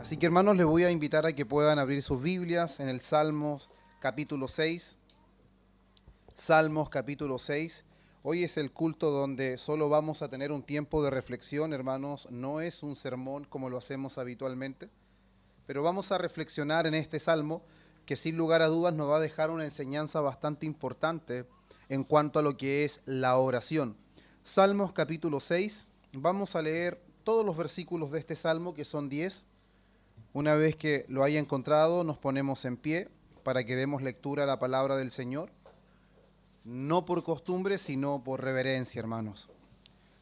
Así que hermanos, les voy a invitar a que puedan abrir sus Biblias en el Salmos capítulo 6. Salmos capítulo 6. Hoy es el culto donde solo vamos a tener un tiempo de reflexión, hermanos. No es un sermón como lo hacemos habitualmente, pero vamos a reflexionar en este salmo que sin lugar a dudas nos va a dejar una enseñanza bastante importante en cuanto a lo que es la oración. Salmos capítulo 6. Vamos a leer todos los versículos de este salmo, que son 10. Una vez que lo haya encontrado, nos ponemos en pie para que demos lectura a la palabra del Señor, no por costumbre, sino por reverencia, hermanos.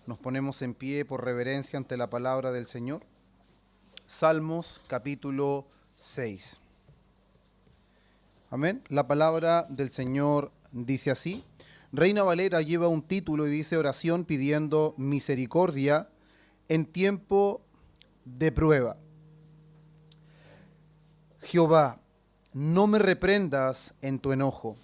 Nos ponemos en pie por reverencia ante la palabra del Señor. Salmos capítulo 6. Amén. La palabra del Señor dice así. Reina Valera lleva un título y dice oración pidiendo misericordia en tiempo de prueba. Jehová, no me reprendas en tu enojo,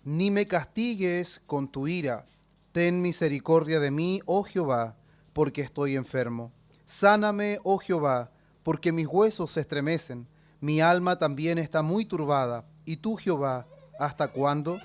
ni me castigues con tu ira. Ten misericordia de mí, oh Jehová, porque estoy enfermo. Sáname, oh Jehová, porque mis huesos se estremecen. Mi alma también está muy turbada. ¿Y tú, Jehová, hasta cuándo?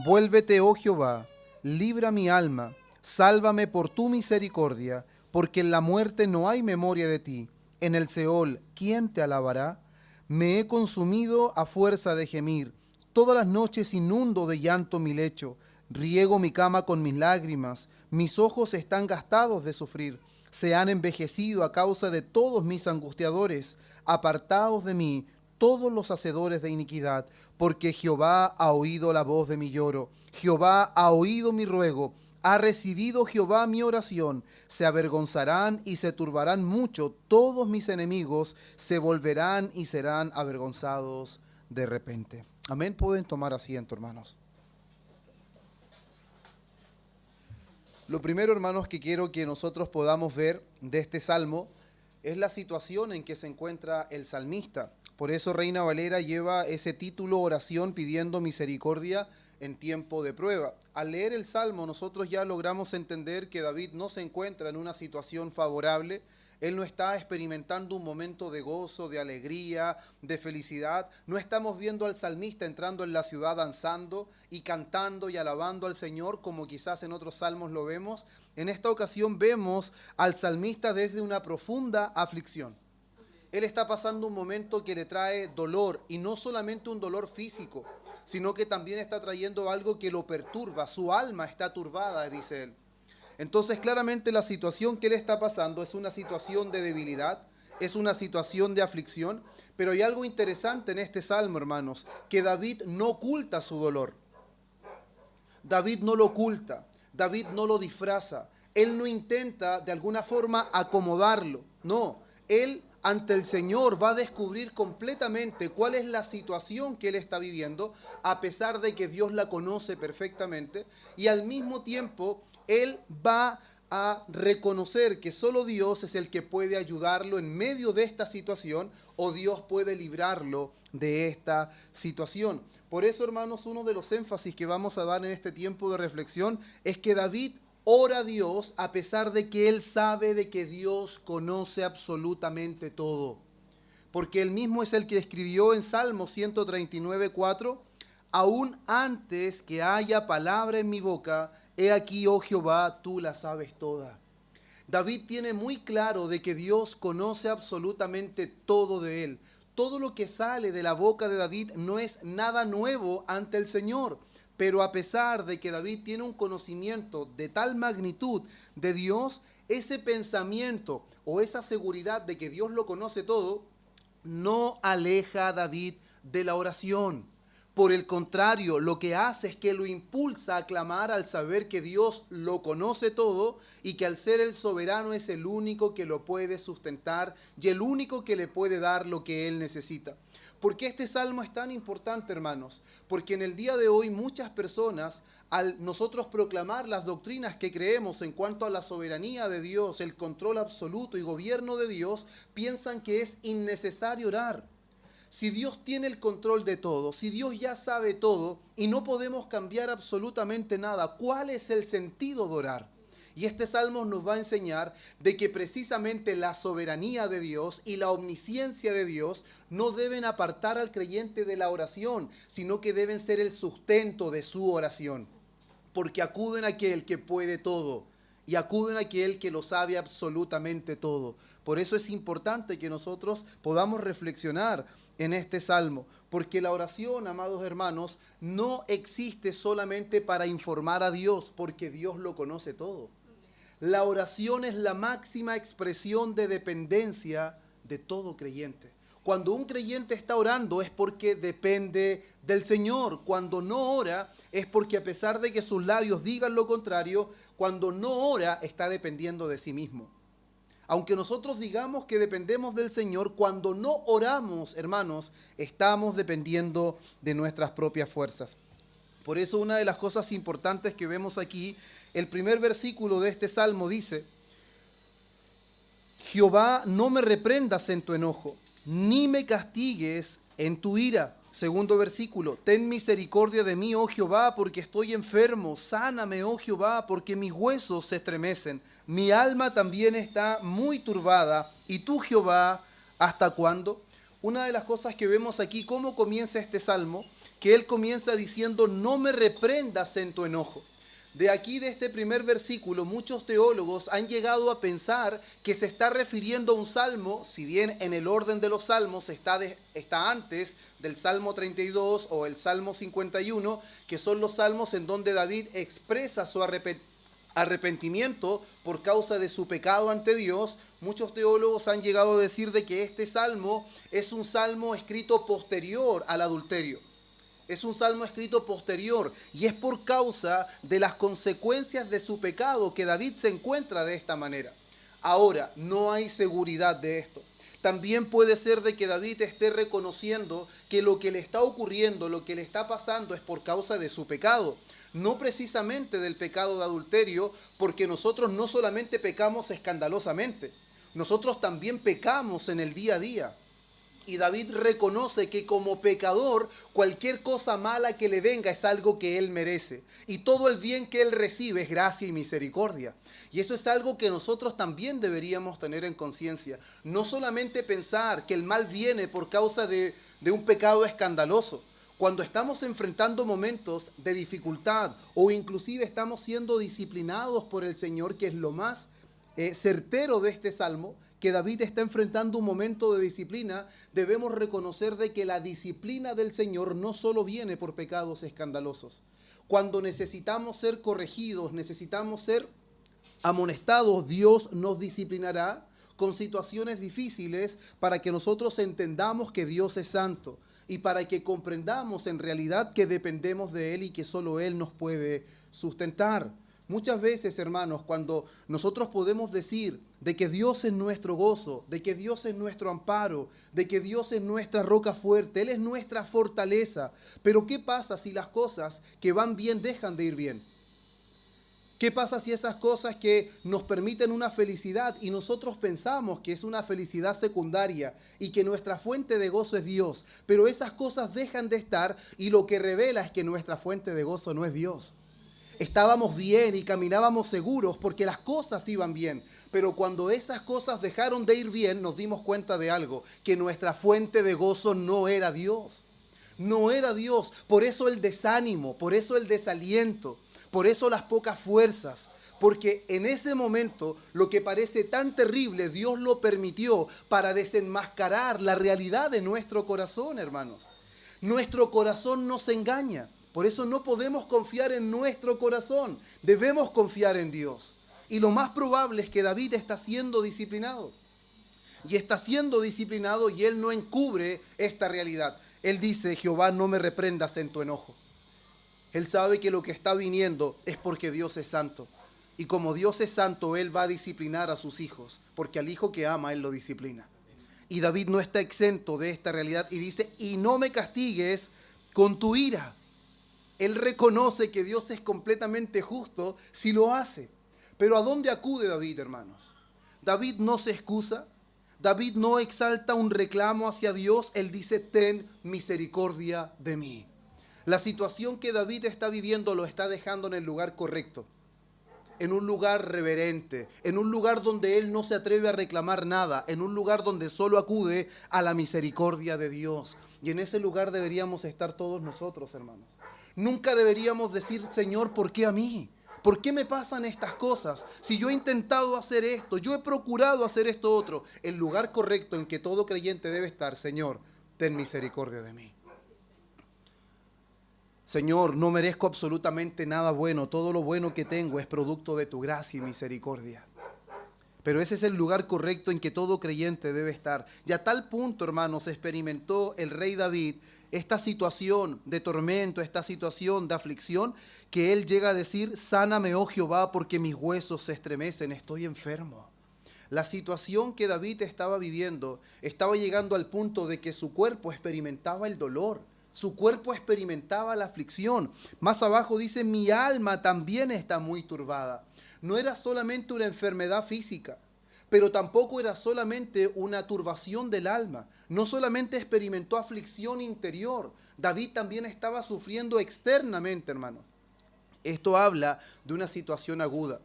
Vuélvete, oh Jehová, libra mi alma. Sálvame por tu misericordia, porque en la muerte no hay memoria de ti. En el Seol, ¿quién te alabará? Me he consumido a fuerza de gemir. Todas las noches inundo de llanto mi lecho. Riego mi cama con mis lágrimas. Mis ojos están gastados de sufrir. Se han envejecido a causa de todos mis angustiadores. Apartaos de mí todos los hacedores de iniquidad, porque Jehová ha oído la voz de mi lloro. Jehová ha oído mi ruego. Ha recibido Jehová mi oración. Se avergonzarán y se turbarán mucho. Todos mis enemigos se volverán y serán avergonzados de repente. Amén. Pueden tomar asiento, hermanos. Lo primero, hermanos, que quiero que nosotros podamos ver de este salmo es la situación en que se encuentra el salmista. Por eso Reina Valera lleva ese título, oración pidiendo misericordia en tiempo de prueba. Al leer el Salmo, nosotros ya logramos entender que David no se encuentra en una situación favorable. Él no está experimentando un momento de gozo, de alegría, de felicidad. No estamos viendo al salmista entrando en la ciudad danzando y cantando y alabando al Señor como quizás en otros salmos lo vemos. En esta ocasión vemos al salmista desde una profunda aflicción. Él está pasando un momento que le trae dolor, y no solamente un dolor físico, sino que también está trayendo algo que lo perturba. Su alma está turbada, dice él. Entonces, claramente la situación que él está pasando es una situación de debilidad, es una situación de aflicción, pero hay algo interesante en este salmo, hermanos, que David no oculta su dolor. David no lo oculta, David no lo disfraza, él no intenta de alguna forma acomodarlo, no, él ante el Señor va a descubrir completamente cuál es la situación que él está viviendo, a pesar de que Dios la conoce perfectamente, y al mismo tiempo él va a reconocer que solo Dios es el que puede ayudarlo en medio de esta situación, o Dios puede librarlo de esta situación. Por eso, hermanos, uno de los énfasis que vamos a dar en este tiempo de reflexión es que David ora a Dios a pesar de que él sabe de que Dios conoce absolutamente todo. Porque él mismo es el que escribió en Salmo 139:4, aún antes que haya palabra en mi boca, he aquí, oh Jehová, tú la sabes toda. David tiene muy claro de que Dios conoce absolutamente todo de él. Todo lo que sale de la boca de David no es nada nuevo ante el Señor. Pero a pesar de que David tiene un conocimiento de tal magnitud de Dios, ese pensamiento o esa seguridad de que Dios lo conoce todo, no aleja a David de la oración. Por el contrario, lo que hace es que lo impulsa a clamar al saber que Dios lo conoce todo y que al ser el soberano es el único que lo puede sustentar y el único que le puede dar lo que él necesita. ¿Por qué este salmo es tan importante, hermanos? Porque en el día de hoy muchas personas, al nosotros proclamar las doctrinas que creemos en cuanto a la soberanía de Dios, el control absoluto y gobierno de Dios, piensan que es innecesario orar. Si Dios tiene el control de todo, si Dios ya sabe todo y no podemos cambiar absolutamente nada, ¿cuál es el sentido de orar? Y este salmo nos va a enseñar de que precisamente la soberanía de Dios y la omnisciencia de Dios no deben apartar al creyente de la oración, sino que deben ser el sustento de su oración. Porque acuden a aquel que puede todo y acuden a aquel que lo sabe absolutamente todo. Por eso es importante que nosotros podamos reflexionar en este salmo, porque la oración, amados hermanos, no existe solamente para informar a Dios, porque Dios lo conoce todo. La oración es la máxima expresión de dependencia de todo creyente. Cuando un creyente está orando es porque depende del Señor. Cuando no ora es porque, a pesar de que sus labios digan lo contrario, cuando no ora está dependiendo de sí mismo. Aunque nosotros digamos que dependemos del Señor, cuando no oramos, hermanos, estamos dependiendo de nuestras propias fuerzas. Por eso una de las cosas importantes que vemos aquí, el primer versículo de este salmo dice: Jehová, no me reprendas en tu enojo, ni me castigues en tu ira. Segundo versículo: ten misericordia de mí, oh Jehová, porque estoy enfermo. Sáname, oh Jehová, porque mis huesos se estremecen. Mi alma también está muy turbada. ¿Y tú, Jehová, hasta cuándo? Una de las cosas que vemos aquí, cómo comienza este salmo, que él comienza diciendo: no me reprendas en tu enojo. De aquí, de este primer versículo, muchos teólogos han llegado a pensar que se está refiriendo a un salmo, si bien en el orden de los salmos está antes del Salmo 32 o el Salmo 51, que son los salmos en donde David expresa su arrepentimiento por causa de su pecado ante Dios. Muchos teólogos han llegado a decir de que este salmo es un salmo escrito posterior al adulterio. Es un salmo escrito posterior y es por causa de las consecuencias de su pecado que David se encuentra de esta manera. Ahora, no hay seguridad de esto. También puede ser de que David esté reconociendo que lo que le está ocurriendo, lo que le está pasando es por causa de su pecado. No precisamente del pecado de adulterio, porque nosotros no solamente pecamos escandalosamente, nosotros también pecamos en el día a día. Y David reconoce que como pecador, cualquier cosa mala que le venga es algo que él merece. Y todo el bien que él recibe es gracia y misericordia. Y eso es algo que nosotros también deberíamos tener en conciencia. No solamente pensar que el mal viene por causa de un pecado escandaloso. Cuando estamos enfrentando momentos de dificultad o inclusive estamos siendo disciplinados por el Señor, que es lo más certero de este salmo, que David está enfrentando un momento de disciplina, debemos reconocer de que la disciplina del Señor no solo viene por pecados escandalosos. Cuando necesitamos ser corregidos, necesitamos ser amonestados, Dios nos disciplinará con situaciones difíciles para que nosotros entendamos que Dios es santo y para que comprendamos en realidad que dependemos de Él y que solo Él nos puede sustentar. Muchas veces, hermanos, cuando nosotros podemos decir de que Dios es nuestro gozo, de que Dios es nuestro amparo, de que Dios es nuestra roca fuerte, Él es nuestra fortaleza, pero ¿qué pasa si las cosas que van bien dejan de ir bien? ¿Qué pasa si esas cosas que nos permiten una felicidad y nosotros pensamos que es una felicidad secundaria y que nuestra fuente de gozo es Dios, pero esas cosas dejan de estar y lo que revela es que nuestra fuente de gozo no es Dios? Estábamos bien y caminábamos seguros porque las cosas iban bien, pero cuando esas cosas dejaron de ir bien nos dimos cuenta de algo, que nuestra fuente de gozo no era Dios. No era Dios, por eso el desánimo, por eso el desaliento, por eso las pocas fuerzas, porque en ese momento lo que parece tan terrible Dios lo permitió para desenmascarar la realidad de nuestro corazón, hermanos. Nuestro corazón nos engaña. Por eso no podemos confiar en nuestro corazón, debemos confiar en Dios. Y lo más probable es que David está siendo disciplinado. Y está siendo disciplinado y él no encubre esta realidad. Él dice: Jehová, no me reprendas en tu enojo. Él sabe que lo que está viniendo es porque Dios es santo. Y como Dios es santo, Él va a disciplinar a sus hijos, porque al hijo que ama, Él lo disciplina. Y David no está exento de esta realidad y dice: y no me castigues con tu ira. Él reconoce que Dios es completamente justo si lo hace. Pero ¿a dónde acude David, hermanos? David no se excusa. David no exalta un reclamo hacia Dios. Él dice: ten misericordia de mí. La situación que David está viviendo lo está dejando en el lugar correcto. en un lugar reverente, en un lugar donde él no se atreve a reclamar nada, en un lugar donde solo acude a la misericordia de Dios. Y en ese lugar deberíamos estar todos nosotros, hermanos. Nunca deberíamos decir, Señor, ¿por qué a mí? ¿Por qué me pasan estas cosas? Si yo he intentado hacer esto, yo he procurado hacer esto otro. El lugar correcto en que todo creyente debe estar, Señor, ten misericordia de mí. Señor, no merezco absolutamente nada bueno. Todo lo bueno que tengo es producto de tu gracia y misericordia. Pero ese es el lugar correcto en que todo creyente debe estar. Y a tal punto, hermanos, experimentó el rey David esta situación de tormento, esta situación de aflicción, que él llega a decir, sáname, oh Jehová, porque mis huesos se estremecen, estoy enfermo. La situación que David estaba viviendo estaba llegando al punto de que su cuerpo experimentaba el dolor, su cuerpo experimentaba la aflicción. Más abajo dice, mi alma también está muy turbada. No era solamente una enfermedad física, pero tampoco era solamente una turbación del alma. No solamente experimentó aflicción interior, David también estaba sufriendo externamente, hermano. Esto habla de una situación aguda.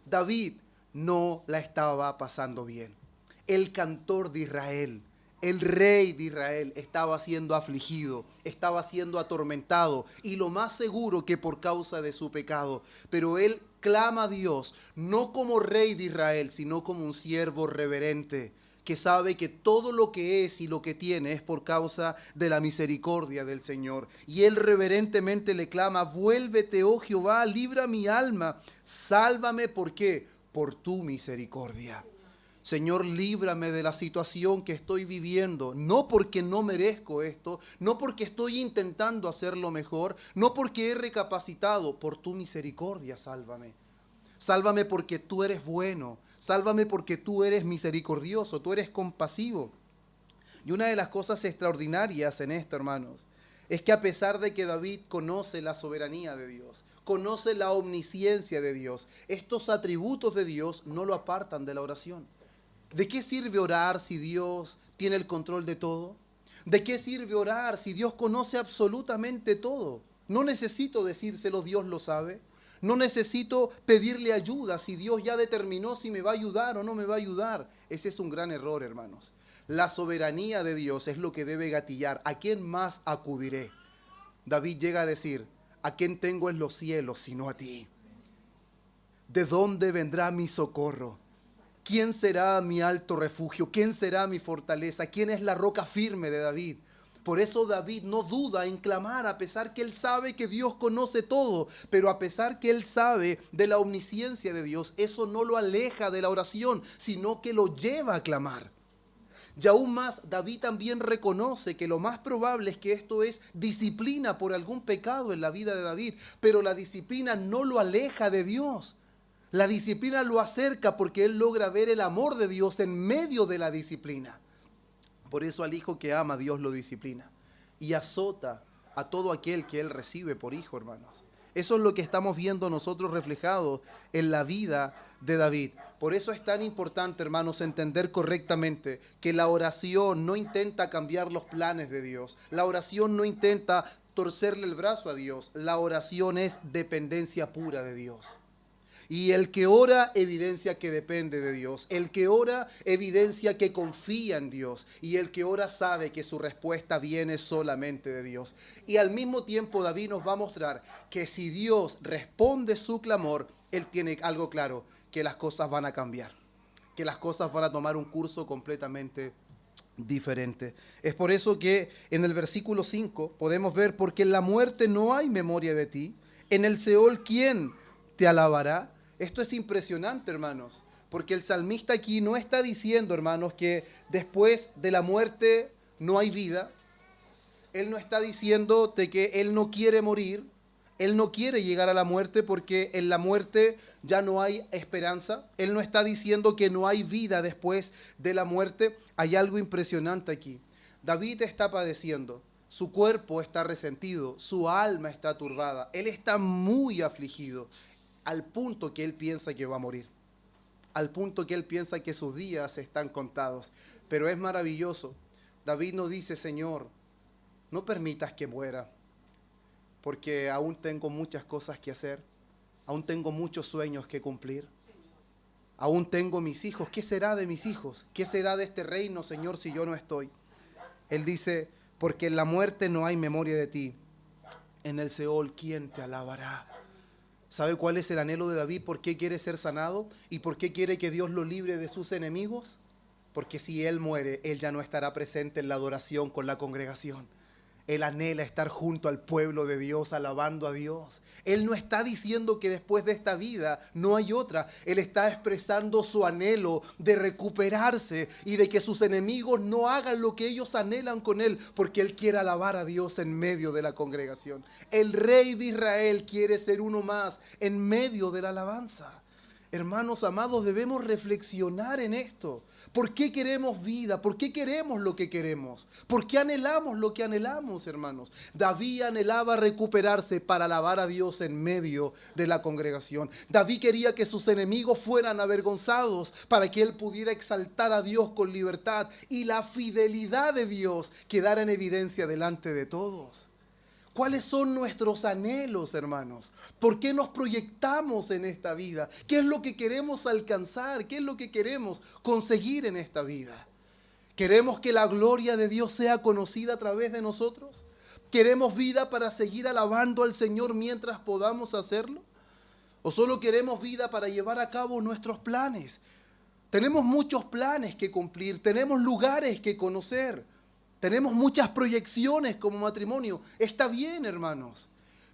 David no la estaba pasando bien. El cantor de Israel, el rey de Israel, estaba siendo afligido, estaba siendo atormentado, y lo más seguro que por causa de su pecado. Pero él clama a Dios, no como rey de Israel, sino como un siervo reverente, que sabe que todo lo que es y lo que tiene es por causa de la misericordia del Señor. Y él reverentemente le clama, vuélvete, oh Jehová, libra mi alma, sálvame, ¿por qué? Por tu misericordia. Señor, líbrame de la situación que estoy viviendo, no porque no merezco esto, no porque estoy intentando hacerlo mejor, no porque he recapacitado, por tu misericordia, sálvame. Sálvame porque tú eres bueno, sálvame porque tú eres misericordioso, tú eres compasivo. Y una de las cosas extraordinarias en esto, hermanos, es que a pesar de que David conoce la soberanía de Dios, conoce la omnisciencia de Dios, estos atributos de Dios no lo apartan de la oración. ¿De qué sirve orar si Dios tiene el control de todo? ¿De qué sirve orar si Dios conoce absolutamente todo? No necesito decírselo, Dios lo sabe. No necesito pedirle ayuda si Dios ya determinó si me va a ayudar o no me va a ayudar. Ese es un gran error, hermanos. La soberanía de Dios es lo que debe gatillar. ¿A quién más acudiré? David llega a decir, ¿a quién tengo en los cielos sino a ti? ¿De dónde vendrá mi socorro? ¿Quién será mi alto refugio? ¿Quién será mi fortaleza? ¿Quién es la roca firme de David? Por eso David no duda en clamar, a pesar que él sabe que Dios conoce todo, pero a pesar que él sabe de la omnisciencia de Dios, eso no lo aleja de la oración, sino que lo lleva a clamar. Y aún más, David también reconoce que lo más probable es que esto es disciplina por algún pecado en la vida de David, pero la disciplina no lo aleja de Dios. La disciplina lo acerca porque él logra ver el amor de Dios en medio de la disciplina. Por eso al hijo que ama, Dios lo disciplina y azota a todo aquel que él recibe por hijo, hermanos. Eso es lo que estamos viendo nosotros reflejado en la vida de David. Por eso es tan importante, hermanos, entender correctamente que la oración no intenta cambiar los planes de Dios. La oración no intenta torcerle el brazo a Dios. La oración es dependencia pura de Dios. Y el que ora evidencia que depende de Dios. El que ora evidencia que confía en Dios. Y el que ora sabe que su respuesta viene solamente de Dios. Y al mismo tiempo David nos va a mostrar que si Dios responde su clamor, él tiene algo claro, que las cosas van a cambiar. Que las cosas van a tomar un curso completamente diferente. Es por eso que en el versículo 5 podemos ver, porque en la muerte no hay memoria de ti. En el Seol, ¿quién te alabará? Esto es impresionante, hermanos, porque el salmista aquí no está diciendo, hermanos, que después de la muerte no hay vida. Él no está diciendo de que él no quiere morir, él no quiere llegar a la muerte porque en la muerte ya no hay esperanza. Él no está diciendo que no hay vida después de la muerte. Hay algo impresionante aquí. David está padeciendo, su cuerpo está resentido, su alma está turbada, él está muy afligido, al punto que él piensa que va a morir, al punto que él piensa que sus días están contados. Pero es maravilloso. David nos dice, Señor, no permitas que muera, porque aún tengo muchas cosas que hacer. Aún tengo muchos sueños que cumplir. Aún tengo mis hijos. ¿Qué será de mis hijos? ¿Qué será de este reino, Señor, si yo no estoy? Él dice, porque en la muerte no hay memoria de ti. En el Seol, ¿quién te alabará? ¿Sabe cuál es el anhelo de David? ¿Por qué quiere ser sanado? ¿Y por qué quiere que Dios lo libre de sus enemigos? Porque si él muere, él ya no estará presente en la adoración con la congregación. Él anhela estar junto al pueblo de Dios, alabando a Dios. Él no está diciendo que después de esta vida no hay otra. Él está expresando su anhelo de recuperarse y de que sus enemigos no hagan lo que ellos anhelan con él, porque él quiere alabar a Dios en medio de la congregación. El rey de Israel quiere ser uno más en medio de la alabanza. Hermanos amados, debemos reflexionar en esto. ¿Por qué queremos vida? ¿Por qué queremos lo que queremos? ¿Por qué anhelamos lo que anhelamos, hermanos? David anhelaba recuperarse para alabar a Dios en medio de la congregación. David quería que sus enemigos fueran avergonzados para que él pudiera exaltar a Dios con libertad y la fidelidad de Dios quedara en evidencia delante de todos. ¿Cuáles son nuestros anhelos, hermanos? ¿Por qué nos proyectamos en esta vida? ¿Qué es lo que queremos alcanzar? ¿Qué es lo que queremos conseguir en esta vida? ¿Queremos que la gloria de Dios sea conocida a través de nosotros? ¿Queremos vida para seguir alabando al Señor mientras podamos hacerlo? ¿O solo queremos vida para llevar a cabo nuestros planes? Tenemos muchos planes que cumplir, tenemos lugares que conocer. Tenemos muchas proyecciones como matrimonio. Está bien, hermanos.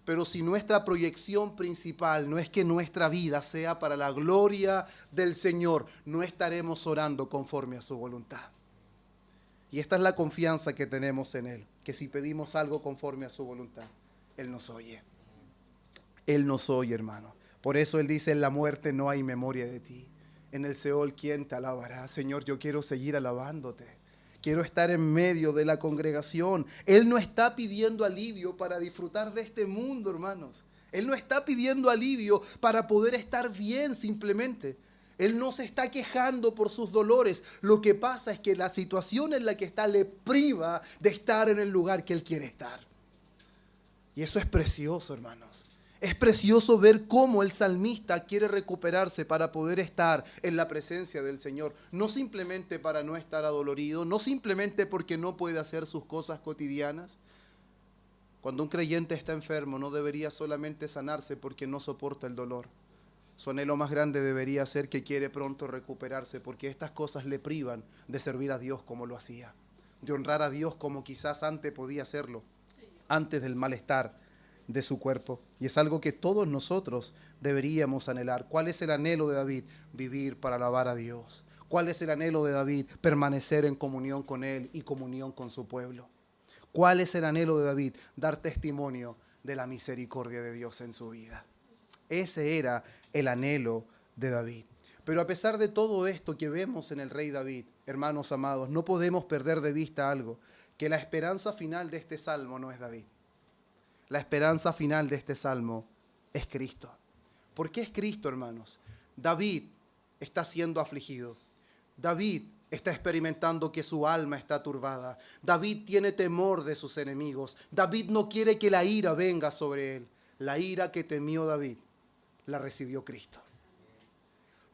Pero si nuestra proyección principal no es que nuestra vida sea para la gloria del Señor, no estaremos orando conforme a su voluntad. Y esta es la confianza que tenemos en Él, que si pedimos algo conforme a su voluntad, Él nos oye. Él nos oye, hermano. Por eso Él dice, en la muerte no hay memoria de ti. En el Seol, ¿quién te alabará? Señor, yo quiero seguir alabándote. Quiero estar en medio de la congregación. Él no está pidiendo alivio para disfrutar de este mundo, hermanos. Él no está pidiendo alivio para poder estar bien simplemente. Él no se está quejando por sus dolores. Lo que pasa es que la situación en la que está le priva de estar en el lugar que él quiere estar. Y eso es precioso, hermanos. Es precioso ver cómo el salmista quiere recuperarse para poder estar en la presencia del Señor. No simplemente para no estar adolorido, no simplemente porque no puede hacer sus cosas cotidianas. Cuando un creyente está enfermo, no debería solamente sanarse porque no soporta el dolor. Su anhelo más grande debería ser que quiere pronto recuperarse, porque estas cosas le privan de servir a Dios como lo hacía, de honrar a Dios como quizás antes podía hacerlo, antes del malestar de su cuerpo. Y es algo que todos nosotros deberíamos anhelar. ¿Cuál es el anhelo de David? Vivir para alabar a Dios. ¿Cuál es el anhelo de David? Permanecer en comunión con Él y comunión con su pueblo. ¿Cuál es el anhelo de David? Dar testimonio de la misericordia de Dios en su vida. Ese era el anhelo de David. Pero a pesar de todo esto que vemos en el rey David, hermanos amados, no podemos perder de vista algo, que la esperanza final de este salmo no es David. La esperanza final de este salmo es Cristo. ¿Por qué es Cristo, hermanos? David está siendo afligido. David está experimentando que su alma está turbada. David tiene temor de sus enemigos. David no quiere que la ira venga sobre él. La ira que temió David la recibió Cristo.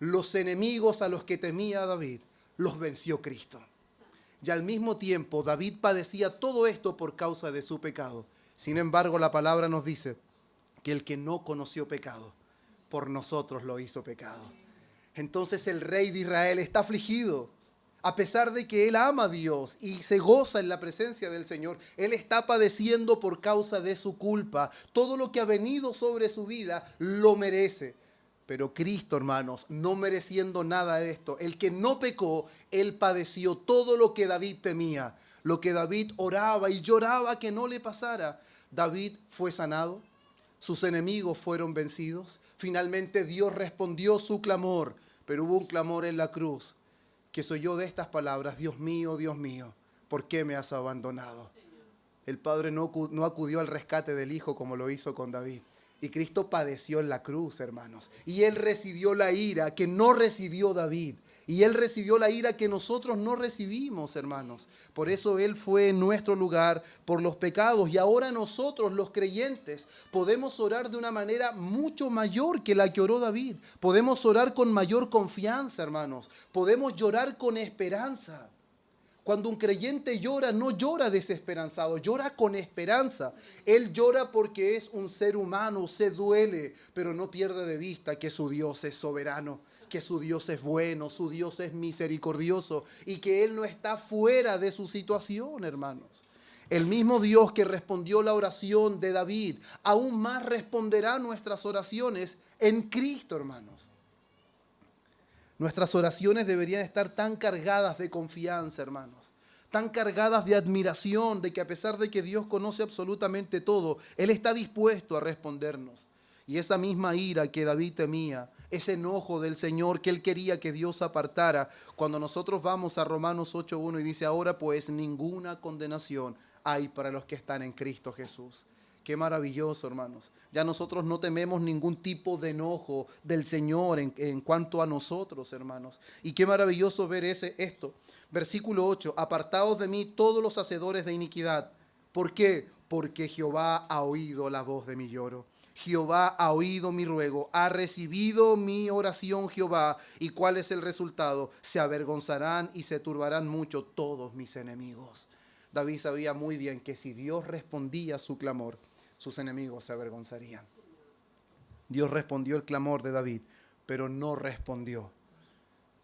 Los enemigos a los que temía David los venció Cristo. Y al mismo tiempo David padecía todo esto por causa de su pecado. Sin embargo, la palabra nos dice que el que no conoció pecado, por nosotros lo hizo pecado. Entonces el rey de Israel está afligido. A pesar de que él ama a Dios y se goza en la presencia del Señor, él está padeciendo por causa de su culpa. Todo lo que ha venido sobre su vida lo merece. Pero Cristo, hermanos, no mereciendo nada de esto, el que no pecó, él padeció todo lo que David temía, lo que David oraba y lloraba que no le pasara. David fue sanado, sus enemigos fueron vencidos. Finalmente Dios respondió su clamor, pero hubo un clamor en la cruz que se oyó de estas palabras: Dios mío, ¿por qué me has abandonado? El Padre no acudió al rescate del Hijo como lo hizo con David. Y Cristo padeció en la cruz, hermanos. Y Él recibió la ira que no recibió David. Y Él recibió la ira que nosotros no recibimos, hermanos. Por eso Él fue en nuestro lugar por los pecados. Y ahora nosotros, los creyentes, podemos orar de una manera mucho mayor que la que oró David. Podemos orar con mayor confianza, hermanos. Podemos llorar con esperanza. Cuando un creyente llora, no llora desesperanzado, llora con esperanza. Él llora porque es un ser humano, se duele, pero no pierde de vista que su Dios es soberano, que su Dios es bueno, su Dios es misericordioso y que Él no está fuera de su situación, hermanos. El mismo Dios que respondió la oración de David, aún más responderá nuestras oraciones en Cristo, hermanos. Nuestras oraciones deberían estar tan cargadas de confianza, hermanos, tan cargadas de admiración, de que a pesar de que Dios conoce absolutamente todo, Él está dispuesto a respondernos. Y esa misma ira que David temía, ese enojo del Señor que Él quería que Dios apartara, cuando nosotros vamos a Romanos 8:1 y dice, ahora pues ninguna condenación hay para los que están en Cristo Jesús. Qué maravilloso, hermanos. Ya nosotros no tememos ningún tipo de enojo del Señor en cuanto a nosotros, hermanos. Y qué maravilloso ver esto. Versículo 8, apartaos de mí todos los hacedores de iniquidad. ¿Por qué? Porque Jehová ha oído la voz de mi lloro. Jehová ha oído mi ruego, ha recibido mi oración Jehová. ¿Y cuál es el resultado? Se avergonzarán y se turbarán mucho todos mis enemigos. David sabía muy bien que si Dios respondía a su clamor, sus enemigos se avergonzarían. Dios respondió el clamor de David, pero no respondió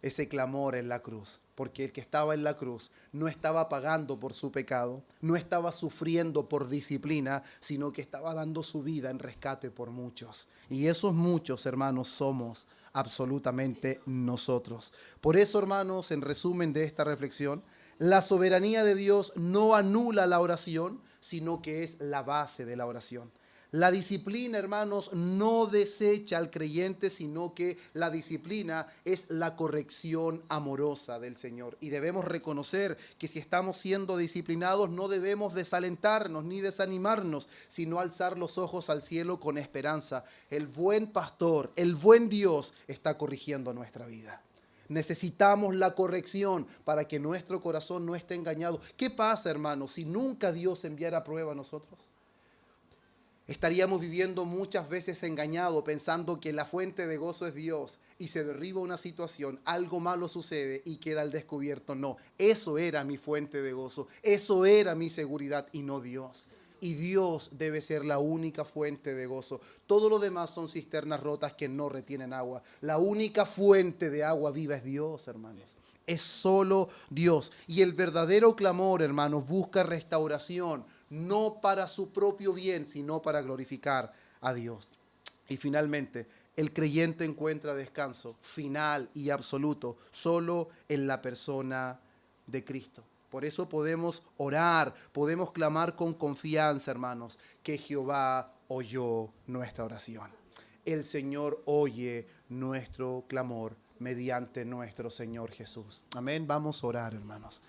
ese clamor en la cruz, porque el que estaba en la cruz no estaba pagando por su pecado, no estaba sufriendo por disciplina, sino que estaba dando su vida en rescate por muchos. Y esos muchos, hermanos, somos absolutamente nosotros. Por eso, hermanos, en resumen de esta reflexión, la soberanía de Dios no anula la oración, sino que es la base de la oración. La disciplina, hermanos, no desecha al creyente, sino que la disciplina es la corrección amorosa del Señor. Y debemos reconocer que si estamos siendo disciplinados, no debemos desalentarnos ni desanimarnos, sino alzar los ojos al cielo con esperanza. El buen pastor, el buen Dios está corrigiendo nuestra vida. Necesitamos la corrección para que nuestro corazón no esté engañado. ¿Qué pasa, hermanos, si nunca Dios enviara prueba a nosotros? Estaríamos viviendo muchas veces engañados, pensando que la fuente de gozo es Dios y se derriba una situación, algo malo sucede y queda al descubierto. No, eso era mi fuente de gozo, eso era mi seguridad y no Dios. Y Dios debe ser la única fuente de gozo. Todo lo demás son cisternas rotas que no retienen agua. La única fuente de agua viva es Dios, hermanos. Es solo Dios. Y el verdadero clamor, hermanos, busca restauración, no para su propio bien, sino para glorificar a Dios. Y finalmente, el creyente encuentra descanso final y absoluto solo en la persona de Cristo. Por eso podemos orar, podemos clamar con confianza, hermanos, que Jehová oyó nuestra oración. El Señor oye nuestro clamor mediante nuestro Señor Jesús. Amén. Vamos a orar, hermanos.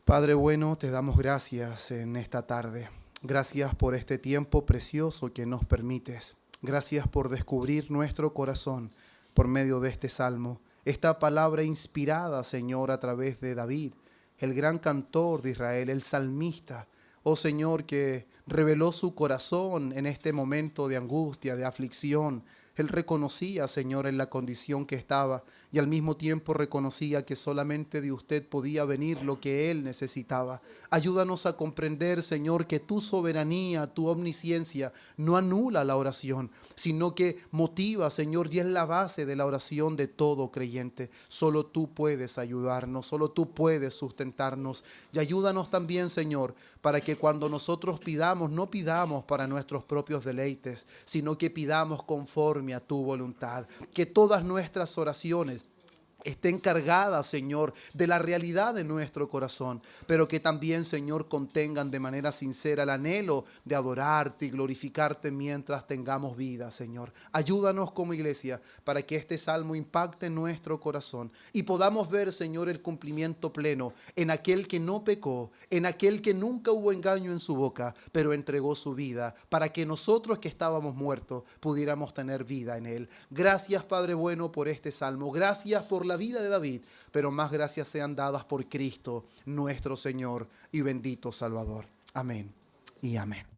Padre bueno, te damos gracias en esta tarde. Gracias por este tiempo precioso que nos permites. Gracias por descubrir nuestro corazón por medio de este salmo. Esta palabra inspirada, Señor, a través de David, el gran cantor de Israel, el salmista, oh Señor, que reveló su corazón en este momento de angustia, de aflicción. Él reconocía, Señor, en la condición que estaba y al mismo tiempo reconocía que solamente de usted podía venir lo que él necesitaba. Ayúdanos a comprender, Señor, que tu soberanía, tu omnisciencia no anula la oración, sino que motiva, Señor, y es la base de la oración de todo creyente. Solo tú puedes ayudarnos, solo tú puedes sustentarnos. Y ayúdanos también, Señor, para que cuando nosotros pidamos, no pidamos para nuestros propios deleites, sino que pidamos conforme a tu voluntad. Que todas nuestras oraciones estén cargadas, Señor, de la realidad de nuestro corazón, pero que también, Señor, contengan de manera sincera el anhelo de adorarte y glorificarte mientras tengamos vida, Señor. Ayúdanos como iglesia para que este salmo impacte nuestro corazón y podamos ver, Señor, el cumplimiento pleno en aquel que no pecó, en aquel que nunca hubo engaño en su boca, pero entregó su vida para que nosotros que estábamos muertos pudiéramos tener vida en él. Gracias, Padre bueno, por este salmo. Gracias por la vida de David, pero más gracias sean dadas por Cristo, nuestro Señor y bendito Salvador. Amén y amén.